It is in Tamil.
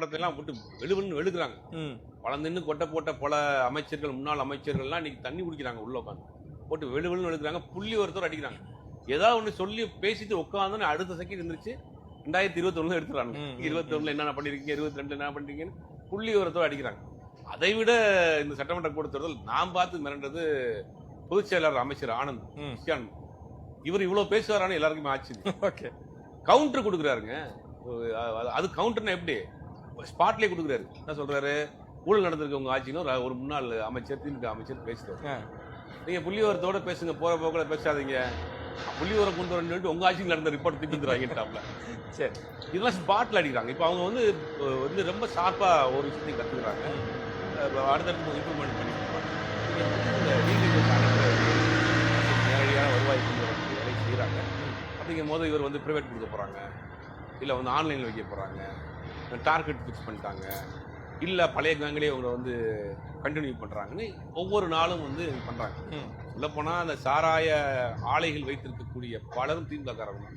சட்டமன்றத்தை எல்லாம் போட்டு வெளுவென்னு வெளுக்குறாங்க. வளர்ந்துன்னு கொட்டை போட்ட பல அமைச்சர்கள், முன்னாள் அமைச்சர்கள்லாம் இன்னைக்கு தண்ணி குடிக்கிறாங்க உள்ள உட்காந்து. போட்டு வெளுவெளுன்னு வெளுக்குறாங்க. புள்ளி ஒருத்தர் அடிக்கிறாங்க. ஏதாவது ஒன்று சொல்லி பேசிட்டு உட்காந்து அடுத்த செகண்ட் இருந்துச்சு 2021 எடுத்துறாங்க. 21 என்னென்ன பண்ணிருக்கீங்க, 22 என்ன பண்றீங்கன்னு புள்ளி ஒருத்தர் அடிக்கிறாங்க. அதை விட இந்த சட்டமன்ற கூட்டத்தொடரில் நான் பார்த்து மிரண்டது பொதுச் செயலாளர் அமைச்சர் ஆனந்த். இவர் இவ்வளவு பேசுவாரான்னு எல்லாருக்குமே ஆச்சு. ஓகே, கவுண்டர் கொடுக்குறாருங்க. அது கவுண்டர்னா எப்படி? ஸ்பாட்லயே கொடுக்குறாரு. என்ன சொல்றாரு? ஊழல் நடந்திருக்கு உங்க ஆட்சின்னு ஒரு முன்னாள் அமைச்சர், திமுக அமைச்சர் பேசுறாரு. நீங்க புள்ளிவரத்தோட பேசுங்க, போற போக்குல பேசாதீங்க. புள்ளிவரை கொண்டு வரணும்னு சொல்லிட்டு உங்க ஆட்சிக்கு நடந்த ரிப்போர்ட் திட்டுறாங்க. சரி, இதெல்லாம் ஸ்பாட்ல அடிக்கிறாங்க. இப்போ அவங்க வந்து ரொம்ப ஷார்ப்பா ஒரு விஷயத்தையும் கத்துக்கிறாங்க. அடுத்தடுத்து இம்ப்ளிமெண்ட் பண்ணி நேரடியான வருவாய் கொண்டு வரக்கூடிய வேலை செய்யறாங்க. அப்படிங்கும் போது இவர் வந்து பிரைவேட் கொடுக்க போறாங்க, இல்ல வந்து ஆன்லைன்ல வைக்க போறாங்க, டார்கெட் ஃபிக்ஸ் பண்ணிட்டாங்க, இல்ல பழைய கேங்களே அவங்க வந்து கண்டினியூ பண்றாங்கன்னு ஒவ்வொரு நாளும் வந்து பண்றாங்க. சொல்ல போனா அந்த சாராய ஆலைகள் வைத்திருக்கக்கூடிய பலரும் திமுக காரங்க.